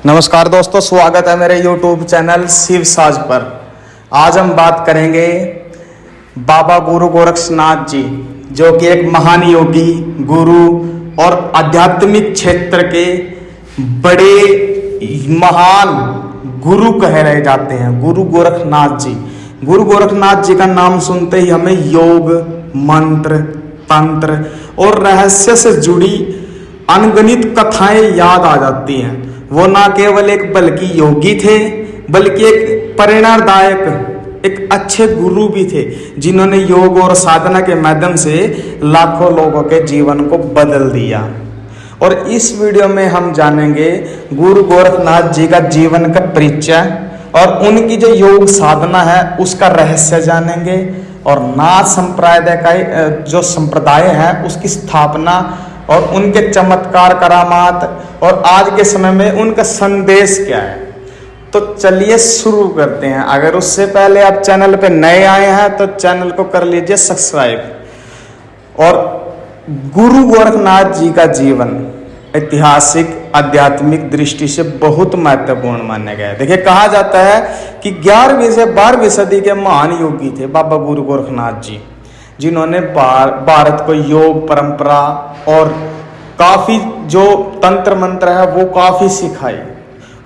नमस्कार दोस्तों, स्वागत है मेरे YouTube चैनल शिव साज पर। आज हम बात करेंगे बाबा गुरु गोरक्षनाथ जी, जो कि एक महान योगी, गुरु और आध्यात्मिक क्षेत्र के बड़े महान गुरु कहे रहे जाते हैं। गुरु गोरखनाथ जी, गुरु गोरखनाथ जी का नाम सुनते ही हमें योग, मंत्र, तंत्र और रहस्य से जुड़ी अनगिनत कथाएं याद आ जाती हैं। वो ना केवल एक बल्कि योगी थे, बल्कि एक प्रेरणादायक, एक अच्छे गुरु भी थे, जिन्होंने योग और साधना के माध्यम से लाखों लोगों के जीवन को बदल दिया। और इस वीडियो में हम जानेंगे गुरु गोरखनाथ जी का जीवन का परिचय और उनकी जो योग साधना है उसका रहस्य जानेंगे, और नाथ संप्रदाय का जो संप्रदाय है उसकी स्थापना और उनके चमत्कार, करामात और आज के समय में उनका संदेश क्या है। तो चलिए शुरू करते हैं। अगर उससे पहले आप चैनल पे नए आए हैं तो चैनल को कर लीजिए सब्सक्राइब। और गुरु गोरखनाथ जी का जीवन ऐतिहासिक, आध्यात्मिक दृष्टि से बहुत महत्वपूर्ण माना गया है। देखिए, कहा जाता है कि 11वीं से 12वीं सदी के महान योगी थे बाबा गुरु गोरखनाथ जी, जिन्होंने भारत को योग परंपरा और काफी जो तंत्र मंत्र है वो काफी सिखाई।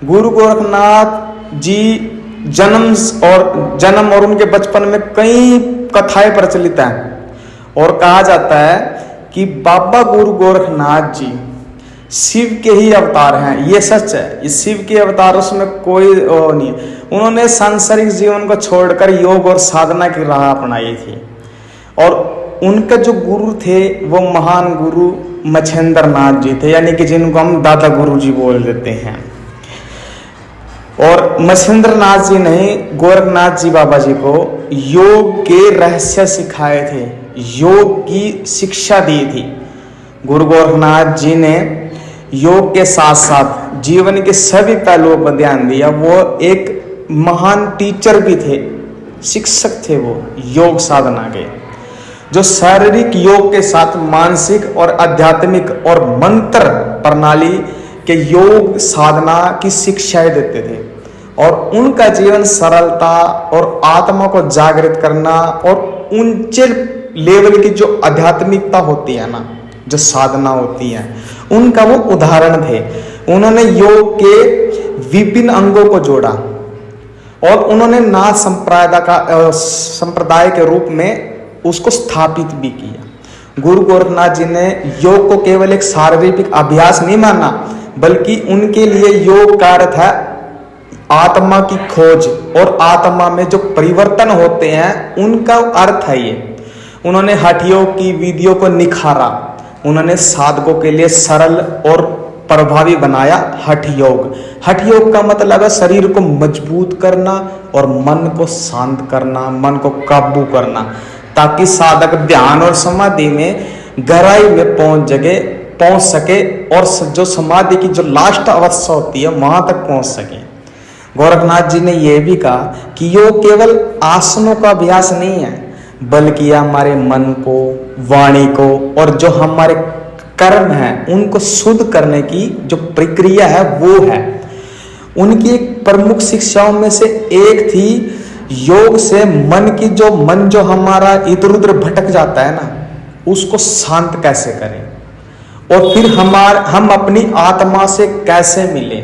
गुरु गोरखनाथ जी जन्म और उनके बचपन में कई कथाएं प्रचलित हैं, और कहा जाता है कि बाबा गुरु गोरखनाथ जी शिव के ही अवतार हैं। ये सच है, ये शिव के अवतार, उसमें कोई नहीं है। उन्होंने सांसारिक जीवन को छोड़कर योग और साधना की राह अपनाई थी। और उनके जो गुरु थे वो महान गुरु मच्छिंद्र नाथ जी थे, यानी कि जिनको हम दादा गुरु जी बोल देते हैं। और मच्छिंद्र नाथ जी ने गोरखनाथ जी बाबा जी को योग के रहस्य सिखाए थे, योग की शिक्षा दी थी। गुरु गोरखनाथ जी ने योग के साथ साथ जीवन के सभी पहलुओं पर ध्यान दिया। वो एक महान टीचर भी थे, शिक्षक थे वो योग साधना के, जो शारीरिक योग के साथ मानसिक और आध्यात्मिक और मंत्र प्रणाली के योग साधना की शिक्षाएं देते थे। और उनका जीवन सरलता और आत्मा को जागृत करना और ऊंचे लेवल की जो आध्यात्मिकता होती है ना, जो साधना होती है, उनका वो उदाहरण थे। उन्होंने योग के विभिन्न अंगों को जोड़ा और उन्होंने नाथ संप्रदाय के रूप में उसको स्थापित भी किया। गुरु गोरखनाथ जी ने योग को केवल एक शारीरिक अभ्यास नहीं माना, बल्कि उनके लिए योग का अर्थ है आत्मा की खोज और आत्मा में जो परिवर्तन होते हैं उनका अर्थ है ये। उन्होंने हठ योग की विधियों को निखारा, उन्होंने साधकों के लिए सरल और प्रभावी बनाया हठ योग। हठ योग का मतलब है शरीर को मजबूत करना और मन को शांत करना, मन को काबू करना, ताकि साधक ध्यान और समाधि में गहराई में पहुंच सके और जो समाधि की जो लास्ट अवस्था होती है वहां तक पहुंच सके। गोरखनाथ जी ने यह भी कहा कि योग केवल आसनों का अभ्यास नहीं है, बल्कि हमारे मन को, वाणी को और जो हमारे कर्म हैं उनको शुद्ध करने की जो प्रक्रिया है वो है। उनकी एक प्रमुख शिक्षाओं में से एक थी योग से मन जो हमारा इधर उधर भटक जाता है ना, उसको शांत कैसे करें, और फिर हम अपनी आत्मा से कैसे मिले,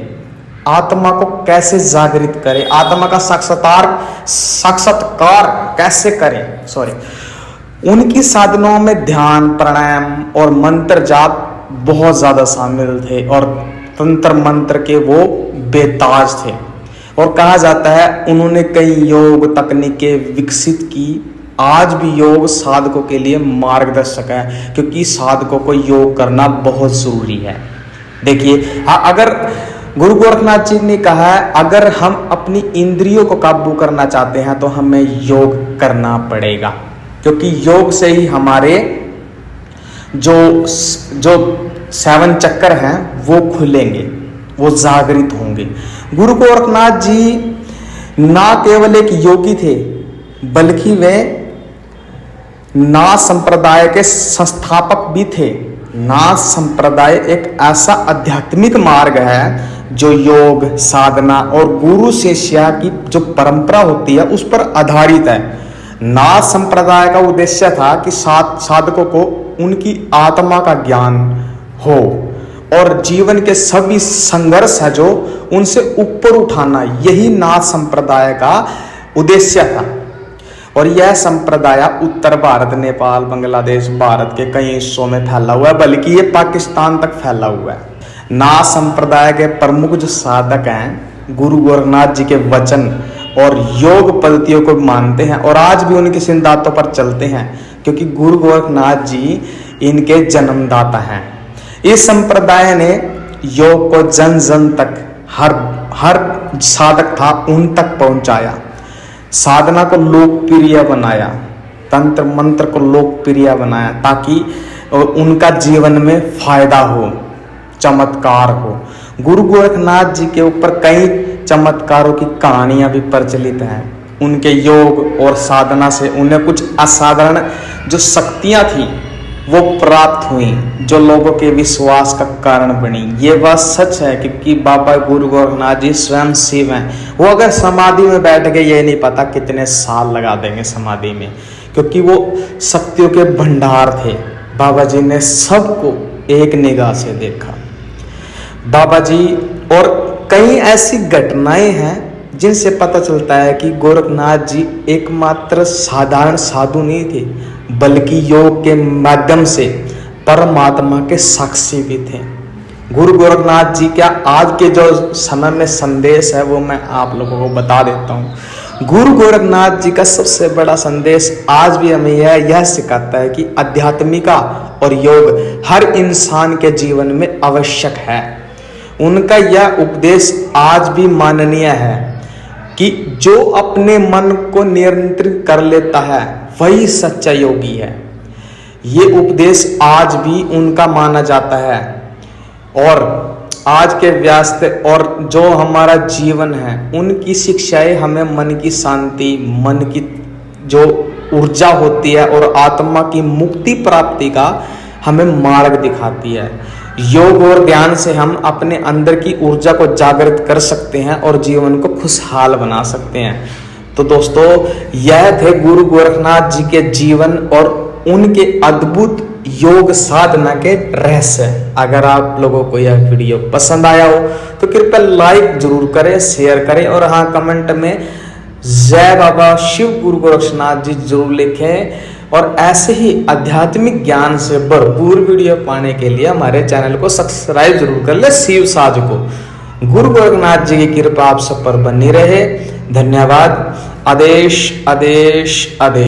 आत्मा को कैसे जागृत करें, आत्मा का साक्षात्कार कैसे करें। उनकी साधनाओं में ध्यान, प्राणायाम और मंत्र जाप बहुत ज्यादा शामिल थे, और तंत्र मंत्र के वो बेताज थे। और कहा जाता है उन्होंने कई योग तकनीकें विकसित की। आज भी योग साधकों के लिए मार्गदर्शक है, क्योंकि साधकों को योग करना बहुत जरूरी है। देखिए, अगर गुरु गोरखनाथ जी ने कहा है अगर हम अपनी इंद्रियों को काबू करना चाहते हैं तो हमें योग करना पड़ेगा, क्योंकि योग से ही हमारे जो 7 चक्कर हैं वो खुलेंगे, वो जागृत होंगे। गुरु गोरखनाथ जी ना केवल एक योगी थे, बल्कि वे नाथ संप्रदाय के संस्थापक भी थे। नाथ संप्रदाय एक ऐसा आध्यात्मिक मार्ग है जो योग, साधना और गुरु शिष्य की जो परंपरा होती है उस पर आधारित है। नाथ संप्रदाय का उद्देश्य था कि साधकों को उनकी आत्मा का ज्ञान हो और जीवन के सभी संघर्ष है जो उनसे ऊपर उठाना, यही नाथ संप्रदाय का उद्देश्य था। और यह संप्रदाय उत्तर भारत, नेपाल, बांग्लादेश, भारत के कई हिस्सों में फैला हुआ है, बल्कि ये पाकिस्तान तक फैला हुआ है। नाथ संप्रदाय के प्रमुख जो साधक हैं गुरु गोरखनाथ जी के वचन और योग पद्धतियों को मानते हैं और आज भी उनके सिद्धांतों पर चलते हैं, क्योंकि गुरु गोरखनाथ जी इनके जन्मदाता हैं। इस संप्रदाय ने योग को जन जन तक, हर साधक था उन तक पहुंचाया, साधना को लोकप्रिय बनाया, तंत्र मंत्र को लोकप्रिय बनाया ताकि उनका जीवन में फायदा हो, चमत्कार हो। गुरु गोरखनाथ जी के ऊपर कई चमत्कारों की कहानियां भी प्रचलित हैं। उनके योग और साधना से उन्हें कुछ असाधारण जो शक्तियां थी वो प्राप्त हुई, जो लोगों के विश्वास का कारण बनी। ये बात सच है क्योंकि बाबा गुरु गोरखनाथ जी स्वयं शिव हैं। वो अगर समाधि में बैठ गए, ये नहीं पता कितने साल लगा देंगे समाधि में, क्योंकि वो शक्तियों के भंडार थे। बाबा जी ने सबको एक निगाह से देखा। बाबा जी और कई ऐसी घटनाएं हैं जिनसे पता चलता है कि गोरखनाथ जी एकमात्र साधारण साधु नहीं थे, बल्कि योग के माध्यम से परमात्मा के साक्षी भी थे। गुरु गोरखनाथ जी का आज के जो समय में संदेश है वो मैं आप लोगों को बता देता हूँ। गुरु गोरखनाथ जी का सबसे बड़ा संदेश आज भी हमें यह सिखाता है कि आध्यात्मिका और योग हर इंसान के जीवन में आवश्यक है। उनका यह उपदेश आज भी माननीय है कि जो अपने मन को नियंत्रित कर लेता है वही सच्चा योगी है। ये उपदेश आज भी उनका माना जाता है और आज के व्यस्त और जो हमारा जीवन है उनकी शिक्षाएं हमें मन की शांति, मन की जो ऊर्जा होती है और आत्मा की मुक्ति प्राप्ति का हमें मार्ग दिखाती है। योग और ध्यान से हम अपने अंदर की ऊर्जा को जागृत कर सकते हैं और जीवन को खुशहाल बना सकते हैं। तो दोस्तों, यह थे गुरु गोरखनाथ जी के जीवन और उनके अद्भुत योग साधना के रहस्य। अगर आप लोगों को यह वीडियो पसंद आया हो तो कृपया लाइक जरूर करें, शेयर करें और हाँ, कमेंट में जय बाबा शिव गुरु गोरखनाथ जी जरूर लिखें। और ऐसे ही आध्यात्मिक ज्ञान से भरपूर वीडियो पाने के लिए हमारे चैनल को सब्सक्राइब जरूर कर ले। शिव साज को गुरु गोरखनाथ जी की कृपा आप सब पर बनी रहे। धन्यवाद। आदेश आदेश आदेश।